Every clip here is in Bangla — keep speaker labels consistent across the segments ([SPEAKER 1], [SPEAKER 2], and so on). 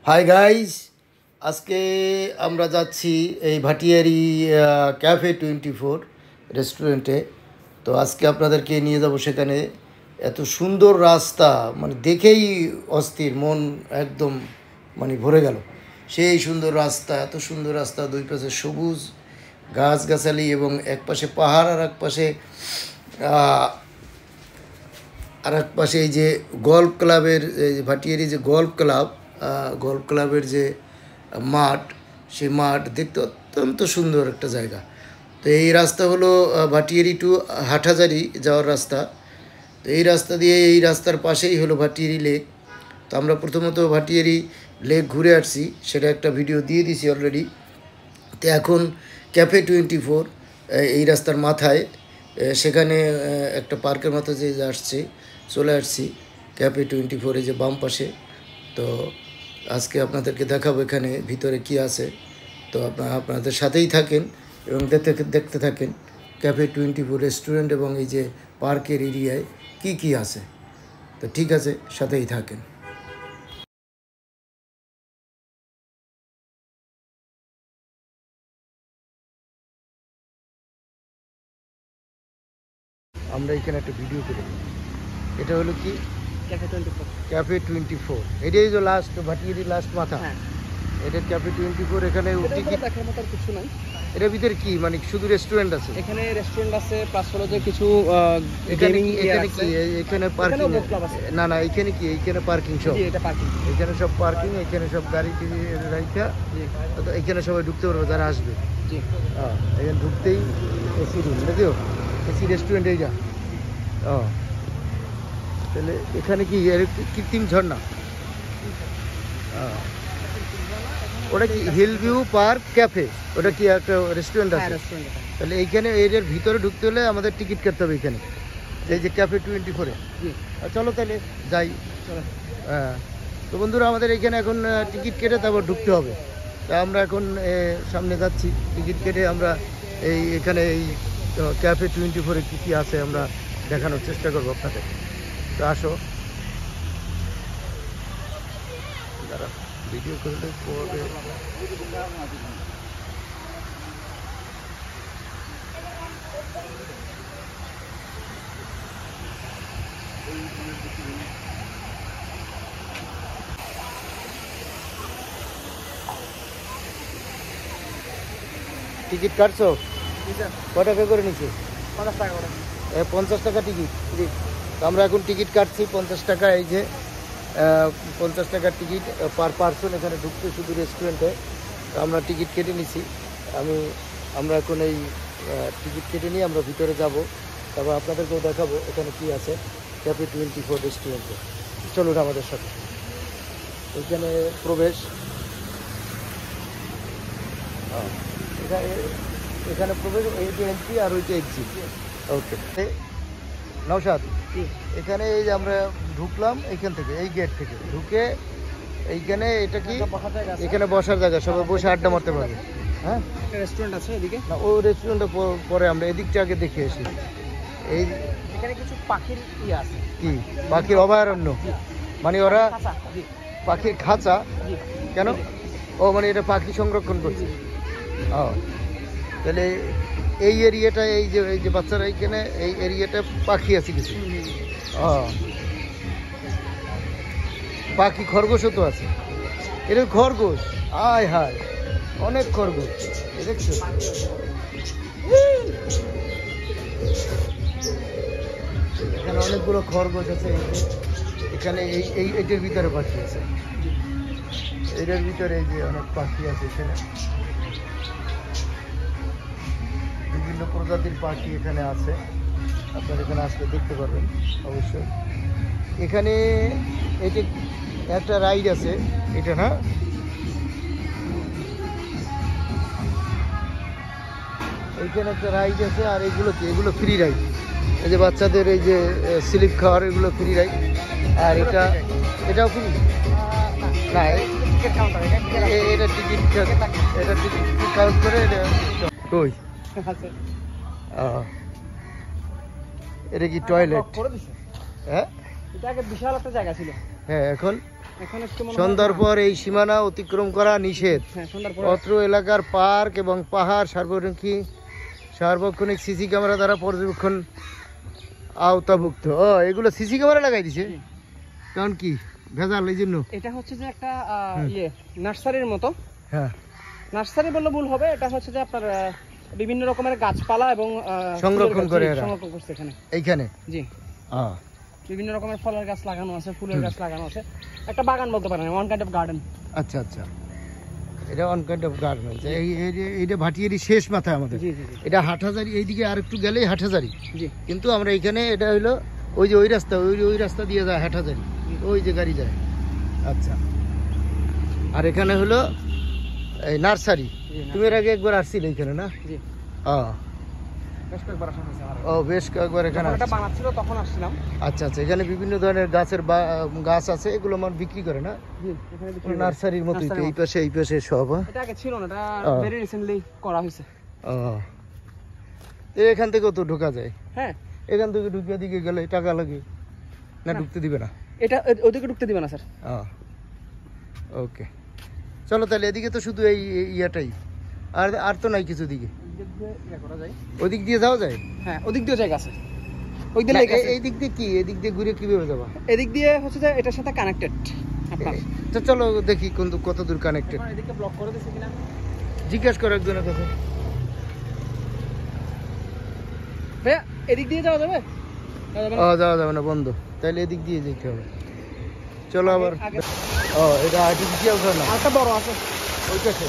[SPEAKER 1] হাই গাইস, আজকে আমরা যাচ্ছি এই ভাটিয়ারি ক্যাফে 24 রেস্টুরেন্টে। তো আজকে আপনাদেরকে নিয়ে যাব সেখানে। এত সুন্দর রাস্তা, মানে দেখেই অস্থির, মন একদম মানে ভরে গেল। সেই সুন্দর রাস্তা, এত সুন্দর রাস্তা, দুই পাশে সবুজ গাছগাছালি এবং এক পাশে পাহাড় আর এক পাশে এই যে গল্ফ ক্লাবের, ভাটিয়ারি যে গল্ফ ক্লাবের যে মাঠ, সেই মাঠ দেখতে অত্যন্ত সুন্দর একটা জায়গা। তো এই রাস্তা হলো ভাটিয়ারি টু হাটহাজারি যাওয়ার রাস্তা। তো এই রাস্তা দিয়ে, এই রাস্তার পাশেই হলো ভাটিয়ারি লেক। তো আমরা প্রথমত ভাটিয়ারি লেক ঘুরে আসছি, সেটা একটা ভিডিও দিয়ে দিছি অলরেডি। তো এখন ক্যাফে 24 এই রাস্তার মাথায়, সেখানে একটা পার্কের মতো যে চলে আসছি ক্যাফে 24 যে বাম পাশে। তো আজকে আপনাদেরকে দেখাবো এখানে ভিতরে কি আছে। তো আপনাদের সাথেই থাকেন এবং দেখতে থাকেন ক্যাফে 24 রেস্টুরেন্ট এবং এই যে পার্কের এরিয়ায় কি আছে। তো ঠিক আছে, সাথেই থাকেন। আমরা এখানে একটা ভিডিও করে দিই। এটা হলো কি ক্যাফে 24, এটাই যে লাস্ট ভাটিয়ারি লাস্ট মাথা। এটা ক্যাফে 24। এখানে টিকিট দেখার মতো কিছু নাই। এটার ভিতরে কি মানে শুধু রেস্টুরেন্ট আছে? এখানে রেস্টুরেন্ট আছে, প্লাস হলো যে কিছু গেমিং। এখানে কি এখানে পার্কিং? না না, এখানে কি এখানে পার্কিং সব? এটা পার্কিং, এখানে সব পার্কিং, এখানে সব গাড়ি রাখা। তো এখানে সবাই ঢুকতে পারবে যারা আসবে। জি হ্যাঁ, এখানে ঢুকতেই এসি রুম, দেখো এসি রেস্টুরেন্ট এইটা। তাহলে এখানে কি কৃত্রিম ঝর্ণা? ওটা কি হিল ভিউ পার্ক ক্যাফে? ওটা কি একটা রেস্টুরেন্ট আছে? তাহলে এইখানে এর ভিতরে ঢুকতে হলে আমাদের টিকিট কাটতে হবে এখানে, এই যে ক্যাফে 24-এ। চলো তাহলে যাই। হ্যাঁ, তো বন্ধুরা আমাদের এখানে এখন টিকিট কেটে তারপর ঢুকতে হবে। তা আমরা এখন সামনে যাচ্ছি, টিকিট কেটে আমরা এখানে এই ক্যাফে 24-এ কী আছে আমরা দেখানোর চেষ্টা করবো আপনাদের। তো আসো, যারা ভিডিও করলে পরে টিকিট কাটছো? কত টাকা করে নিচ্ছে? 50 টাকা করে। 50 টাকা টিকিট। তো আমরা এখন টিকিট কাটছি 50 টাকা। এই যে 50 টাকার টিকিট পার পার্সন এখানে ঢুকতে, শুধু রেস্টুরেন্টে। তো আমরা টিকিট কেটে নিছি। আমরা এখন এই টিকিট কেটে নিয়ে আমরা ভিতরে যাব, তারপর আপনাদেরকেও দেখাবো এখানে কি আছে ক্যাফে 24 রেস্টুরেন্টে। চলুন আমাদের সাথে। এখানে প্রবেশ, এখানে প্রবেশ, এই যে এন্ট্রি আর ওই যে এক্সিট। ওকে নওশাদ, এখানে এই যে আমরা ঢুকলাম এইখান থেকে, এই গেট থেকে ঢুকে এইখানে এটা কি এখানে বসার জায়গা, সবাই বসে আড্ডা মারতে পারবে। হ্যাঁ, রেস্টুরেন্ট আছে এদিকে। না, ওই রেস্টুরেন্টে পরে আমরা এদিকটা আগে দেখে আসি। এই এখানে কিছু পাখির আছে, কি পাখির অভয়ারণ্য? মানে ওরা পাখির খাঁচা কেন? ও মানে এটা পাখি সংরক্ষণ করছে। ও তাহলে এই এরিয়াটা, এই যে বাচ্চারা এইখানে এই এরিয়াটা পাখি আছে কিছু। ও পাখি, খরগোশও তো আছে। এটা খরগোশ, আয় হায় অনেক খরগোশ দেখছো। এখানে অনেকগুলো খরগোশ আছে। এখানে এইটার ভিতরে পাখি আছে, এটার ভিতরে এই যে অনেক পাখি আছে। এখানে বিভিন্ন প্রজাতির পাখি এখানে আছে, আপনারা এখানে আসলে দেখতে পারবেন অবশ্যই। এখানে এই যে একটা রাইড আছে, এটা না, এইখানে একটা রাইড আছে। আর এগুলো কি? এগুলো ফ্রি রাইড। এই যে বাচ্চাদের এই যে স্লিপ খাওয়ার, এগুলো ফ্রি রাইড। আর এটাও ফ্রি না, এটা টিকিট কাউন্ট করে। কই এটা কি টয়লেট? হ্যাঁ, এটা আগে বিশাল একটা জায়গা ছিল। হ্যাঁ, এখন
[SPEAKER 2] এখন একটু মনে হয়
[SPEAKER 1] সন্ধ্যার পর এই সীমানা অতিক্রম করা নিষেধ।
[SPEAKER 2] হ্যাঁ সন্ধ্যার পর
[SPEAKER 1] অত্র এলাকার পার্ক এবং পাহাড় সার্বক্ষণিক সিসি ক্যামেরা দ্বারা পর্যবেক্ষণ আওতাভুক্ত। ও এগুলো সিসি ক্যামেরা লাগাই দিছে, কারণ কি ভেজাল এই জন্য?
[SPEAKER 2] এটা হচ্ছে যে একটা নার্সারির মতো।
[SPEAKER 1] হ্যাঁ,
[SPEAKER 2] নার্সারি বললে ভুল হবে, এটা হচ্ছে যে আপনার বিভিন্ন রকমের গাছপালা এবং
[SPEAKER 1] সংরক্ষণ করে
[SPEAKER 2] সংরক্ষণ করছে এখানে।
[SPEAKER 1] এইখানে
[SPEAKER 2] জি, বিভিন্ন রকমের ফলের গাছ লাগানো আছে, ফুলের গাছ লাগানো আছে, একটা বাগান বলতে পারেন, ওয়ান কাইন্ড অফ গার্ডেন।
[SPEAKER 1] আচ্ছা আচ্ছা, এটা ওয়ান কাইন্ড অফ গার্ডেন। এইটা ভাটিয়ারি শেষ মাথায় আমাদের।
[SPEAKER 2] জি জি জি,
[SPEAKER 1] এটা হাটহাজারি, এইদিকে আর একটু গেলেই হাটহাজারি।
[SPEAKER 2] জি,
[SPEAKER 1] কিন্তু আমরা এখানে, এটা হলো ওই যে ওই রাস্তা, ওই রাস্তা দিয়ে যায় হাটহাজারি, ওই যে গাড়ি যায়। আচ্ছা, আর এখানে হলো এই নার্সারি। তুমি এর আগে একবার আসছিলে এখানে না?
[SPEAKER 2] জি, বেশ কয়েকবার আসা হয়েছে আমার।
[SPEAKER 1] ও বেশ কয়েকবার এখানে
[SPEAKER 2] যখন এটা বানাচ্ছিল তখন আসছিলাম।
[SPEAKER 1] আচ্ছা আচ্ছা, এখানে বিভিন্ন ধরনের গাছ আছে, এগুলো আমার বিক্রি করে না?
[SPEAKER 2] জি, এখানে বিক্রি করে।
[SPEAKER 1] নার্সারির মতোই তো, এই পাশে সব।
[SPEAKER 2] এটা আগে ছিল না, এটা ভেরি রিসেন্টলি করা হয়েছে।
[SPEAKER 1] এখান থেকেও তো ঢোকা যায়?
[SPEAKER 2] হ্যাঁ,
[SPEAKER 1] এখান থেকে ঢুকিয়ে দিকে গেলে টাকা লাগে না? ঢুকতে দিবে না?
[SPEAKER 2] এটা ওদিকে ঢুকতে দিবে না স্যার।
[SPEAKER 1] ওকে, চলো তাহলে। এদিকে তো শুধু এই ইয়াটাই, আর তো নাই কিছু দিকে। ওদিক দিয়ে যাওয়া যায়?
[SPEAKER 2] হ্যাঁ, ওদিক দিয়ে জায়গা আছে, ওই দিকে লেক আছে।
[SPEAKER 1] এই দিক দিয়ে কি, এদিক দিয়ে ঘুরে কিভাবে যাবা?
[SPEAKER 2] এদিক দিয়ে হচ্ছে যে এটার সাথে কানেক্টেড আপনার।
[SPEAKER 1] তো চলো দেখি কত দূর কানেক্টেড।
[SPEAKER 2] এদিকে ব্লক করে দিয়েছে কিনা
[SPEAKER 1] জিজ্ঞেস করো একজনের কাছে।
[SPEAKER 2] ভাইয়া, এদিক দিয়ে যাওয়া যাবে?
[SPEAKER 1] যাওয়া যাবে না, বন্ধ। তাহলে এদিক দিয়ে যেতে হবে। চলো আবার। এটা আর্টিফিশিয়াল ঝর্ণা,
[SPEAKER 2] আরেকটা বড় আছে
[SPEAKER 1] ওই পাশে।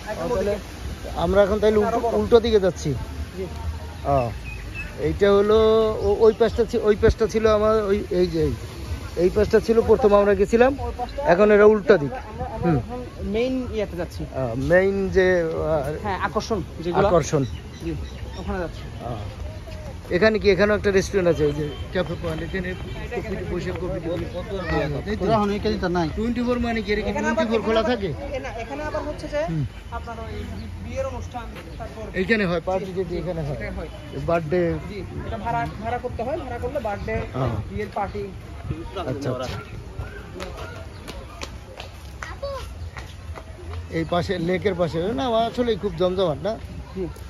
[SPEAKER 2] তাহলে
[SPEAKER 1] আমরা এখন তাহলে উল্টো দিকে যাচ্ছি। এইটা হলো ওই পাশটা ছিল আমার, এই পাশটা ছিল প্রথম আমরা গেছিলাম, এখন এটা উল্টা দিক।
[SPEAKER 2] মেইন ইয়াতে যাচ্ছি,
[SPEAKER 1] মেইন যে
[SPEAKER 2] আকর্ষণ, জি, ওখানে যাচ্ছি।
[SPEAKER 1] এখানে কি, এখানেও একটা রেস্টুরেন্ট আছে, এই যে ক্যাফে পয়েন্ট, এখানে বসে কফি নাই 24 মানে কি, 24 খোলা থাকে?
[SPEAKER 2] এখানে আবার হচ্ছে যে আপনার ওই বিয়ের অনুষ্ঠান, তারপর
[SPEAKER 1] এইখানে হয় পার্টি, যেটি এখানে হয় বার্থডে।
[SPEAKER 2] জি, এটা ভাড়া করতে হয়, ভাড়া করলে বার্থডে, বিয়ের পার্টি।
[SPEAKER 1] আচ্ছা আচ্ছা, এই পাশে লেকের পাশে না, আসলে খুব জমজমাট না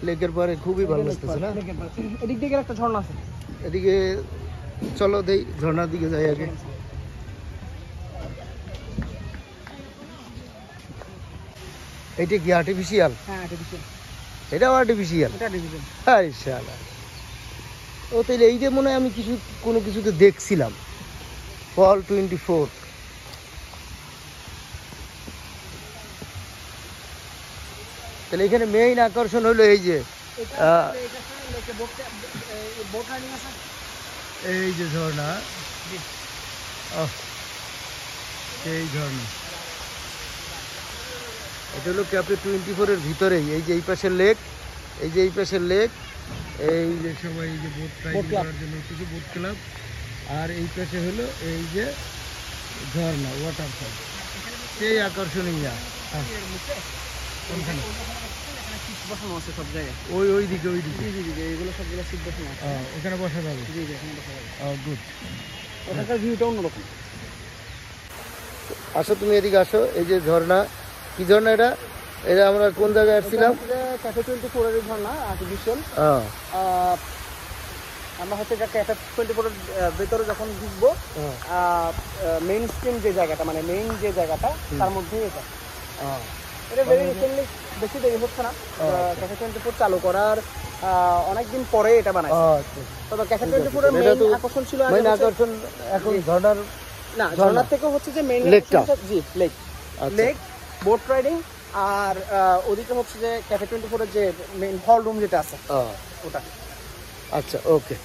[SPEAKER 1] লেকের পারে, খুবই ভালো লাগতেছে না?
[SPEAKER 2] এদিক দিয়ে একটা ঝর্ণা আছে,
[SPEAKER 1] এদিকে চলো দেই, ঝর্ণার দিকে যাই আগে। এইটা কি আর্টিফিশিয়াল?
[SPEAKER 2] হ্যাঁ আর্টিফিশিয়াল,
[SPEAKER 1] এটাও আর্টিফিশিয়াল?
[SPEAKER 2] এটা আর্টিফিশিয়াল।
[SPEAKER 1] হ্যাঁ শালা, ও তাহলে এই যে মনে হয় আমি কোনো কিছুতে দেখছিলাম, ফল 24। তাহলে এখানে মেইন আকর্ষণ হলো এই যে এই যে ঝর্ণা, এই ঝর্ণা, এটা হলো ক্যাফে 24 এর ভিতরেই। এই যে এই পাশের লেক, এই যে সবাই এই যে বোট রাইডিং করার জন্য কিছু বোট ক্লাব, আর এই পাশে হলো এই যে ঝর্ণা, ওয়াটারফল, সেই আকর্ষণীয়। ওই দিকে
[SPEAKER 2] এগুলো সবগুলো সিট বসানো আছে,
[SPEAKER 1] ওখানে বসা যাবে।
[SPEAKER 2] জি জি, এখানে বসা যাবে।
[SPEAKER 1] গুড,
[SPEAKER 2] ওখানকার ভিউটা অন্যরকম।
[SPEAKER 1] আসো তুমি এদিকে আসো। এই যে ঝর্ণা, কি ঝর্ণা এটা? এটা আমরা কোন জায়গায় আসছিলাম?
[SPEAKER 2] ক্যাফে 24 এর ঝর্ণা, আর্টিফিশিয়াল। আমরা হচ্ছে ক্যাফে 24 এর ভেতরে যখন ঢুকবো, মেইন স্ট্রিম যে জায়গাটা, মানে মেইন যে জায়গাটা, তার মধ্যে এটা ভেরি রিসেন্টলি, বেশি দেরি হচ্ছে না। ক্যাফে 24 চালু করার অনেকদিন পরে এটা বানায়। তবে ক্যাফে 24 এর মেইন আকর্ষণ ছিল,
[SPEAKER 1] মেইন আকর্ষণ এখন ঝর্ণার
[SPEAKER 2] না, ঝর্ণার থেকেও হচ্ছে যে মেইন
[SPEAKER 1] লেকটা।
[SPEAKER 2] জি, লেক, বোট রাইডিং, আর ওদিকে হচ্ছে যে ক্যাফে 24 এর যে মেইন হল রুম যেটা আছে ওটা।
[SPEAKER 1] আচ্ছা, ওকে।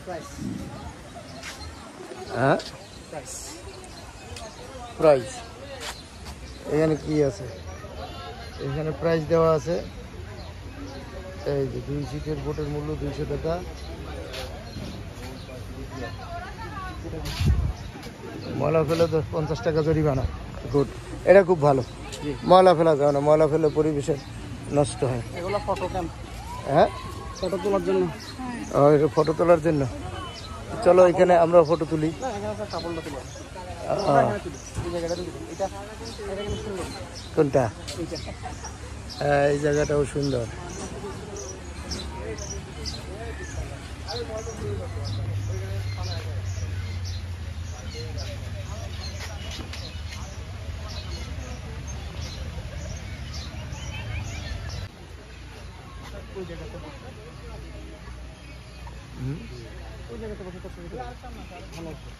[SPEAKER 2] প্রাইস
[SPEAKER 1] হ্যাঁ
[SPEAKER 2] প্রাইস
[SPEAKER 1] প্রাইস এখানে কি আছে? এখানে প্রাইস দেওয়া আছে। এই যে 2 সিটের বোটের মূল্য 200 টাকা। ময়লা ফেলে 50 টাকা জরিমানা। গুড, এটা খুব ভালো। ময়লা ফেলা যাবে না, ময়লা ফেলে পরিবেশের নষ্ট হয়।
[SPEAKER 2] এগুলো ফটো ক্যাম,
[SPEAKER 1] হ্যাঁ
[SPEAKER 2] ফটো তোলার জন্য।
[SPEAKER 1] এটা ফটো তোলার জন্য। চলো এখানে আমরা ফটো তুলি।
[SPEAKER 2] না এখানে একটা কাপড়টা তুলো, এই জায়গাটা তুলি। এটা এটা কিন্তু সুন্দর।
[SPEAKER 1] কোনটা?
[SPEAKER 2] এইটা
[SPEAKER 1] এই জায়গাটাও সুন্দর।
[SPEAKER 2] ওই জায়গাতে বসে, ওই জায়গাতে বসে তো ছবি তোলা ভালো হচ্ছে।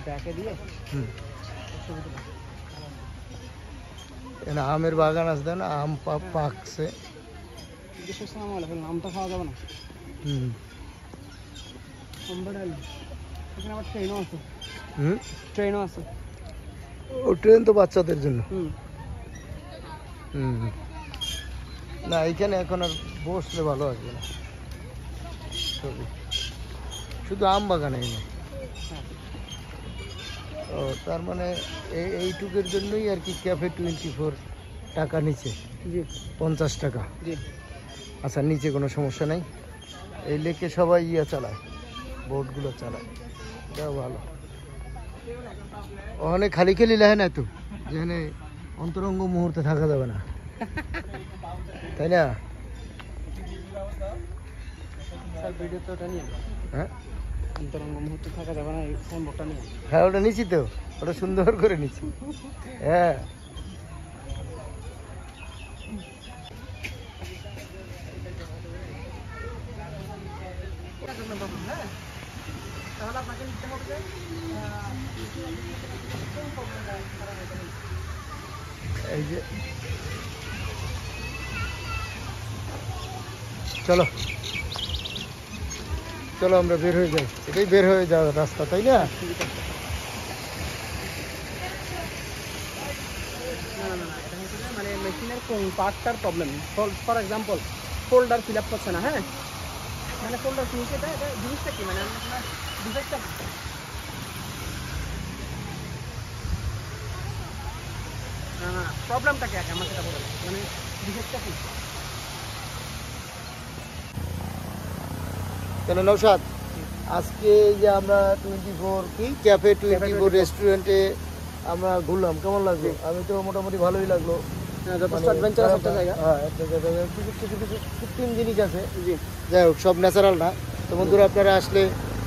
[SPEAKER 2] ব্যাকে দিয়ে ছবি তোলা।
[SPEAKER 1] এখানে আমের বাগান আছে না, আম পাকছে।
[SPEAKER 2] বিশেষ নাম হলে নামটা খাওয়া যাবে না। কম্বাডালি এখানে আবার ট্রেনও আছে। ট্রেনও আছে।
[SPEAKER 1] ও ট্রেন তো বাচ্চাদের জন্য। না এখানে এখন আর বসলে ভালো আসবে না ছবি, শুধু আম বাগানে না। ও তার মানে এইটুকের জন্যই আর কি ক্যাফে 24 টাকা নিচে।
[SPEAKER 2] জি
[SPEAKER 1] 50 টাকা।
[SPEAKER 2] জি
[SPEAKER 1] আচ্ছা নিচে কোনো সমস্যা নেই। এই লেকে সবাই চালায়, বোটগুলো চালায়, এটাও ভালো। ওখানে খালি খালি লাগে না তো, যেখানে অন্তরঙ্গ মুহূর্তে থাকা যাবে না, তাই না?
[SPEAKER 2] স্যার ভিডিও তো ওটা নিয়ে,
[SPEAKER 1] হ্যাঁ
[SPEAKER 2] অন্তরঙ্গ মুহূর্তে থাকা যাবে না, এই সাইনবোর্ডটা নিয়ে।
[SPEAKER 1] হ্যাঁ ওটা নিচ্ছি তো, ওটা সুন্দর করে নিচ্ছি। হ্যাঁ
[SPEAKER 2] তাহলে আপনাকে লিখতে হবে যে
[SPEAKER 1] এই যে চলো চলো আমরা বের হয়ে যাই। এটাই বের হয়ে যাওয়ার রাস্তা, তাই না?
[SPEAKER 2] না না না, এটা হচ্ছে যে মানে মেশিনের কোন পার্টটার problem. For example folder fill up করছে না। হ্যাঁ মানে ফোল্ডার ফিল এটা এটা জিনিসটা কি মানে ডিফেক্টটা না না প্রবলেমটা কি আছে আমার সেটা বলে মানে ডিফেক্টটা কি?
[SPEAKER 1] কেন নৌসাদ, আজকে এই যে আমরা 24 কি ক্যাফে 24 রেস্টুরেন্টে আমরা ঘুরলাম, কেমন লাগলো? আমি তো মোটামুটি ভালোই লাগলো।
[SPEAKER 2] যথেষ্ট অ্যাডভেঞ্চারাস একটা জায়গা।
[SPEAKER 1] হ্যাঁ একটা জায়গা, কিছু কিছু কিছু কৃত্রিম জিনিস আছে,
[SPEAKER 2] জি
[SPEAKER 1] যাই হোক সব ন্যাচারাল না। তো বন্ধুরা আপনারা আসলে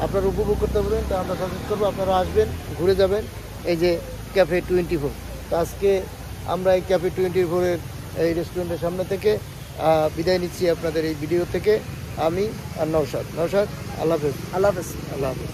[SPEAKER 1] আপনারা উপভোগ করতে পারবেন, তো আমরা সাজেস্ট করবো আপনারা আসবেন, ঘুরে যাবেন এই যে ক্যাফে 24। তো আজকে আমরা এই ক্যাফে 24-এর এই রেস্টুরেন্টের সামনে থেকে বিদায় নিচ্ছি আপনাদের এই ভিডিও থেকে। আমি আর নৌসাদ। আল্লাহ হাফেজ।
[SPEAKER 2] আল্লাহ হাফেজ।
[SPEAKER 1] আল্লাহ হাফেজ।